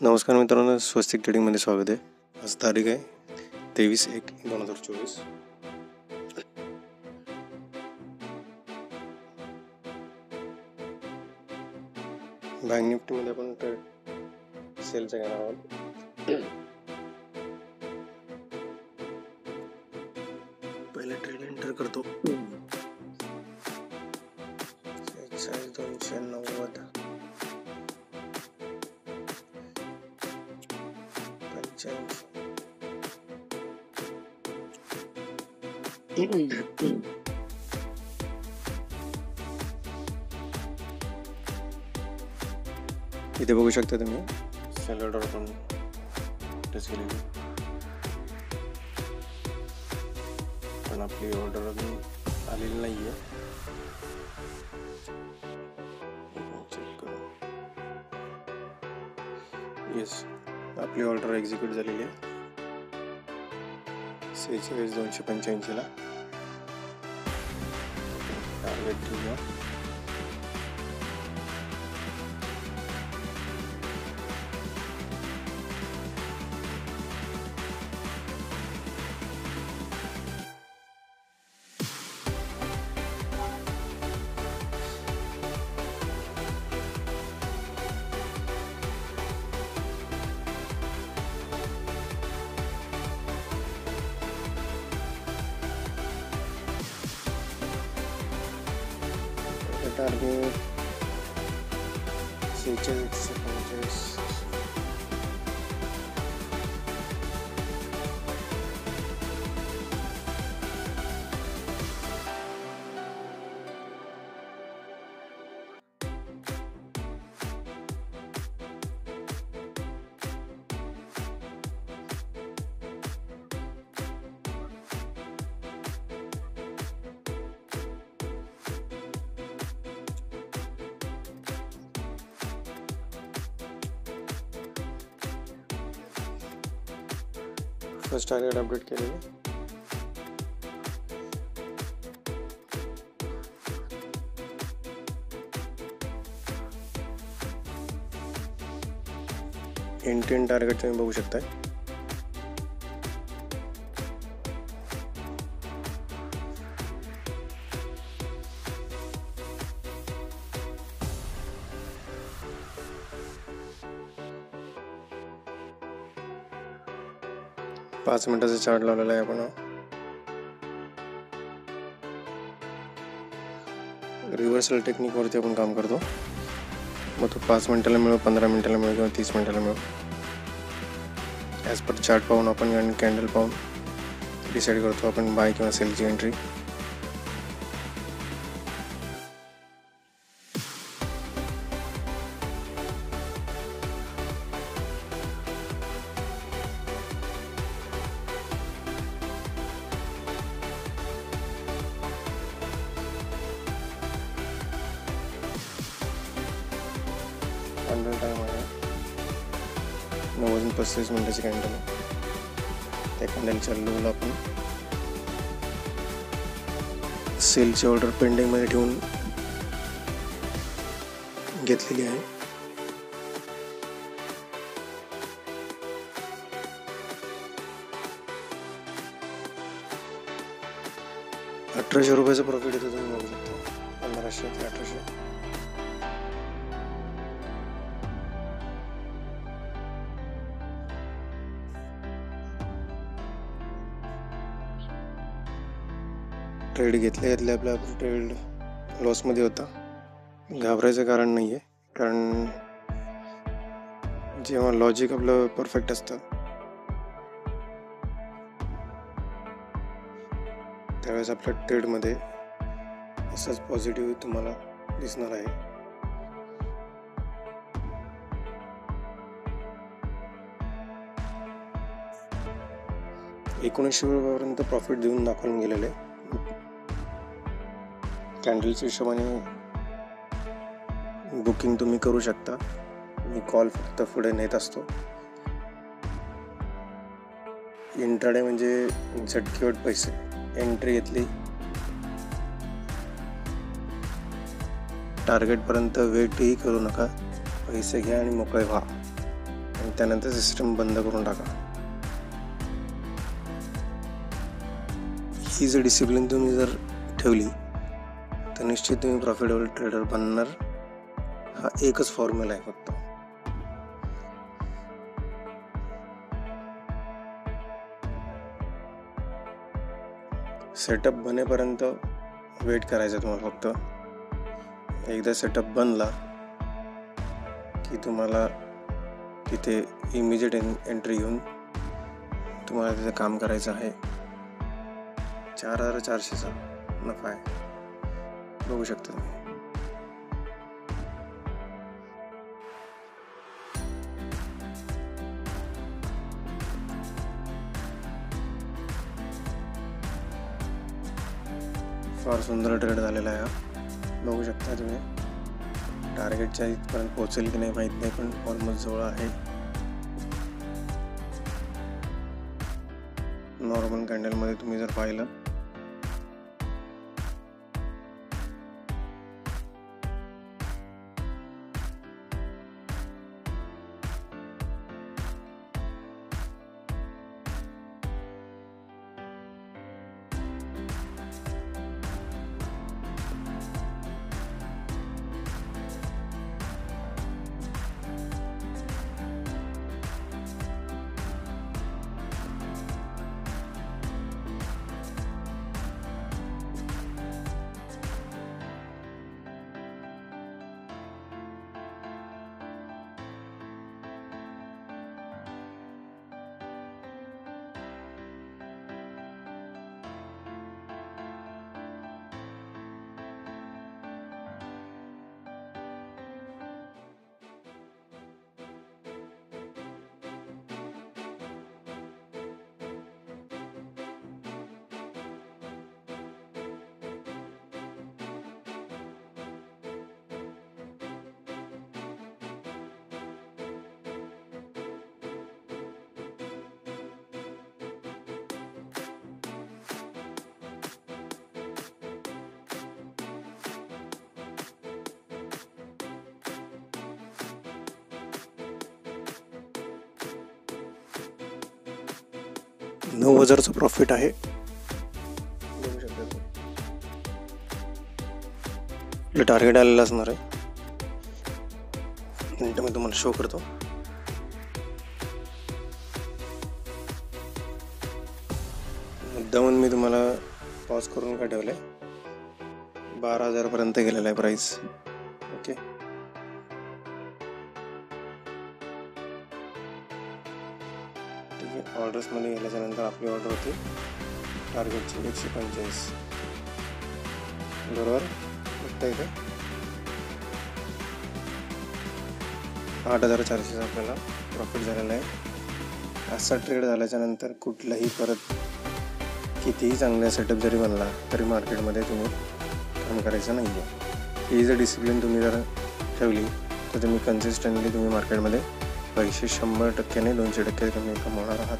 नमस्कार मित्रांनो, स्वस्तिक ट्रेडिंगमध्ये स्वागत आहे. आज तारीख आहे 23/1/2024. बँक निफ्टीमध्ये आपण सेलचा घेणार आहोत. पहिले ट्रेड एंटर करतो. 290 इथे बघू शकता तुम्ही सेल ऑर्डर आपण प्लेस केलेली, पण आपली ऑर्डर अजून आलेली नाही आहे. चेक करू. येस, आपली ऑर्डर एक्झिक्यूट झालेली आहे 46,285 टार्गेट ठेवूया. टार्गेट 46,145. फर्स्ट टार्गेट अपडेट केलेले. इंटेंट टार्गेट तुम्ही बघू शकताय. पाच मिनिटाचा चार्ट लावलेला आहे आपण. रिव्हर्सल टेक्निकवरती आपण काम करतो. मग तो 5 मिनिटाला मिळो, 15 मिनिटाला मिळो किंवा 30 मिनिटाला मिळो, ॲज पर चार्ट पाहून आपण आणि कॅन्डल पाहून डिसाईड करतो आपण बाय किंवा सेलची एंट्री. कॅन्डल टाईम आहे 9:35 मिनिटाची कॅन्डल. त्या कॅन्डलच्या लोला आपण सेलची ऑर्डर पेंडिंगमध्ये ठेवून घेतलेली आहे. ₹1,800 प्रॉफिट येतो, तुम्ही बघू शकता. 1500 ते 1800. ट्रेड घेतल्या आपला ट्रेड लॉसमध्ये होता. घाबरायचं कारण नाही आहे, कारण जेव्हा लॉजिक आपलं परफेक्ट असतं त्यावेळेस आपल्या ट्रेडमध्ये असंच पॉझिटिव्ह तुम्हाला दिसणार आहे. ₹1900 प्रॉफिट देऊन दाखवून गेलेले आहे. कॅन्डलच्या हिशोबाने बुकिंग तुम्ही करू शकता. मी कॉल फक्त पुढे नेत असतो. इंट्राडे म्हणजे झटकीवट पैसे. एंट्री घेतली, टार्गेटपर्यंत वेटही करू नका, पैसे घ्या आणि मोकळे व्हा. आणि त्यानंतर सिस्टम बंद करून टाका. ही जर डिसिप्लिन तुम्ही जर ठेवली तर निश्चित तुम्ही प्रॉफिटेबल ट्रेडर बनणार. हा एकच फॉर्म्युला आहे फक्त. सेटअप बनेपर्यंत वेट करायचं तुम्हाला फक्त. एकदा सेटअप बनला की तुम्हाला तिथे इमिजिएट एंट्री घेऊन तुम्हाला तिथे काम करायचं आहे. 4,400चा नफा आहे, बघू शकता तुम्ही. फार सुंदर ट्रेड झालेला आहे हा, बघू शकता तुम्ही. टार्गेटच्या इथपर्यंत पोहोचेल की नाही माहीत नाही, पण ऑलमोस्ट जवळ आहे. नॉर्मल कॅन्डलमध्ये तुम्ही जर पाहिलं $9,000चं प्रॉफिट आहे. बघू शकता तुम्ही. टार्गेट आलेलं असणार आहे. मिनिट मी तुम्हाला शो करतो. मुद्दामून मी तुम्हाला पॉज करून काय ठेवलंय, 12,000 पर्यंत गेलेला आहे प्राइस. ओके, ऑर्डर्समध्ये गेल्याच्या नंतर आपली ऑर्डर होती टार्गेटची 145 बरोबर. फक्त इथे 8,400 आपल्याला प्रॉफिट झालेला आहे. असा ट्रेड झाल्याच्या नंतर कुठलाही परत कितीही चांगला सेटअप जरी बनला तरी मार्केटमध्ये तुम्ही काम करायचं नाही आहे. ही जर डिसिप्लिन तुम्ही जर ठेवली तर तुम्ही कन्सिस्टंटली तुम्ही मार्केटमध्ये पैसे 100%ने 200% कमी कमवणार आहात.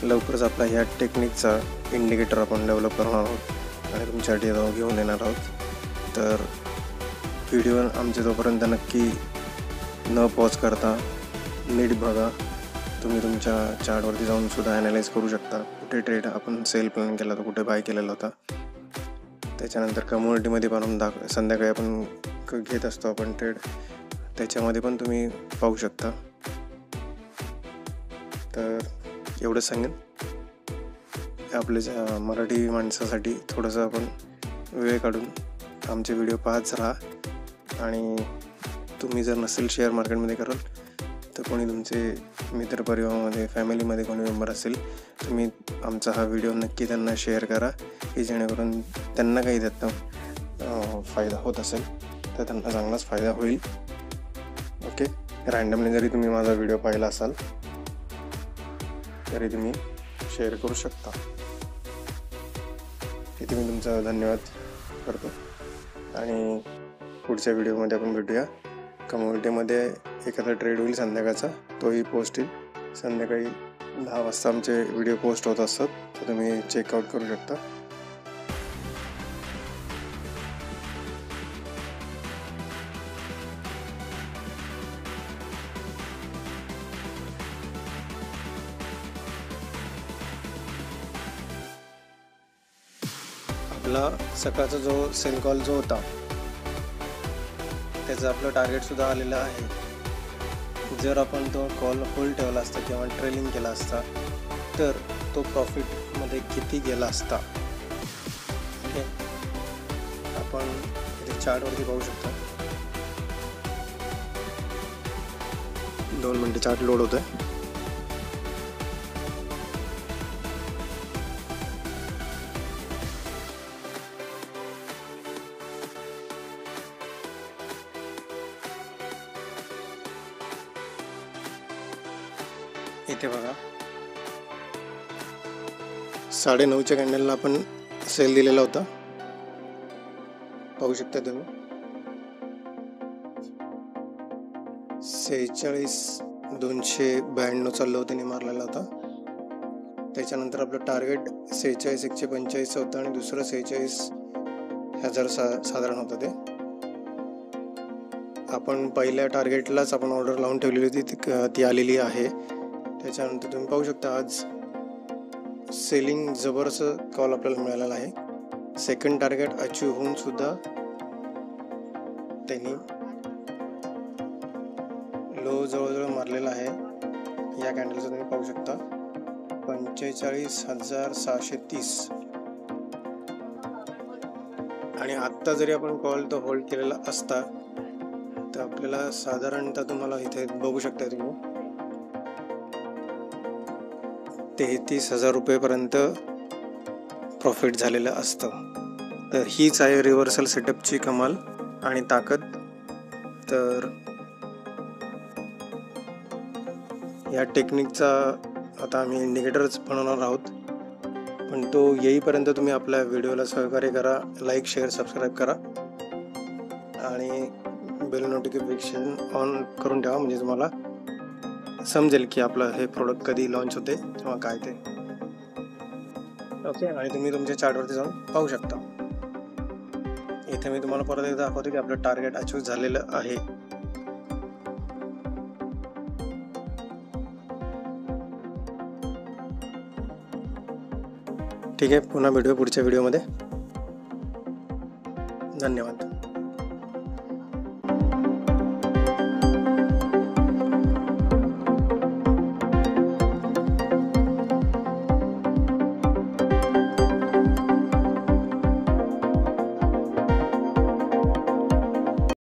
लवकरच आपला ह्या टेक्निकचा इंडिकेटर आपण डेव्हलप करणार आहोत आणि तुमच्यासाठी घेऊन येणार आहोत. तर व्हिडिओ आमचे तोपर्यंत नक्की न पॉज करता नीट बघा. तुम्ही तुमच्या चार्टवरती जाऊन सुद्धा ॲनालाइज करू शकता कुठे ट्रेड आपण सेल प्लॅन केला होता, कुठे बाय केलेला होता. त्याच्यानंतर कम्युनिटीमध्ये पण संध्याकाळी आपण घेत असतो आपण ट्रेड, त्याच्यामध्ये पण तुम्ही पाहू शकता. तर एवढंच सांगेन, आपल्या मराठी माणसासाठी थोडंसं आपण वेळ काढून आमचे व्हिडिओ पाहत राहा. आणि तुम्ही जर नसेल शेअर मार्केटमध्ये कराल तर कोणी तुमचे मित्रपरिवारामध्ये फॅमिलीमध्ये कोणी मेंबर असेल, तुम्ही आमचा हा व्हिडिओ नक्की त्यांना शेअर करा की जेणेकरून त्यांना काही त्यातनं फायदा होत असेल तर त्यांना चांगलाच फायदा होईल. ओके, रँडमली जरी तुम्ही माझा व्हिडिओ पाहिला असाल तरी तुम्ही शेअर करू शकता. इथे मी तुमचा धन्यवाद करतो आणि पुढच्या व्हिडिओमध्ये आपण भेटूया. कम्युनिटीमध्ये एखादा ट्रेड होईल संध्याकाळचा, तोही पोस्ट येईल. संध्याकाळी 10 वाजता आमचे व्हिडिओ पोस्ट होत असतात, तर तुम्ही चेकआउट करू शकता. आपला सकाळचा जो सेल कॉल जो होता त्याचं आपलं टार्गेटसुद्धा आलेलं आहे. जर आपण तो कॉल होल्ड ठेवला असता किंवा ट्रेलिंग केला असता तर तो प्रॉफिटमध्ये किती गेला असता. ओके, आपण इथे चार्टवरती पाहू शकता. 2 मिनिटं चार्ट लोड होतोय. इथे बघा 9:30च्या कॅन्डलला आपण सेल दिलेला होता, पाहू शकता तुम्ही. 46,292 चाललं होतं आणि मारलेला होता. त्याच्यानंतर आपलं टार्गेट 46,145 होतं आणि दुसरं 46,000 साधारण होतं. ते आपण पहिल्या टार्गेटलाच आपण ऑर्डर लावून ठेवलेली होती, ती आलेली आहे. त्याच्यानंतर तुम्ही पाहू शकता आज सेलिंग जबरदस्त कॉल आपल्याला मिळालेला आहे. सेकंड टार्गेट अचीव होऊन सुद्धा त्यांनी लो जवळजवळ मारलेला आहे. या कॅन्डलचं तुम्ही पाहू शकता 45,630. आणि आत्ता जरी आपण कॉल तो होल्ड केलेला असता तर आपल्याला साधारणतः तुम्हाला इथे बघू शकता तुम्ही 33,000 रुपयेपर्यंत प्रॉफिट झालेलं असतं. तर हीच आहे रिव्हर्सल सेटअपची कमाल आणि ताकद. तर या टेक्निकचा आता आम्ही इंडिकेटरच बनवणार आहोत, पण तो येईपर्यंत तुम्ही आपल्या व्हिडिओला सहकार्य करा, लाईक शेअर सबस्क्राईब करा आणि बेल नोटिफिकेशन ऑन करून ठेवा, म्हणजे तुम्हाला समजेल की आपलं हे प्रोडक्ट कधी लॉन्च होते किंवा काय ते. ओके, आणि तुम्ही तुमच्या चार्टवरती जाऊन पाहू शकता. इथे मी तुम्हाला परत एकदा दाखवतो की आपलं टार्गेट अचीव झालेलं आहे. ठीक आहे, पुन्हा भेटूया पुढच्या व्हिडिओमध्ये. धन्यवाद.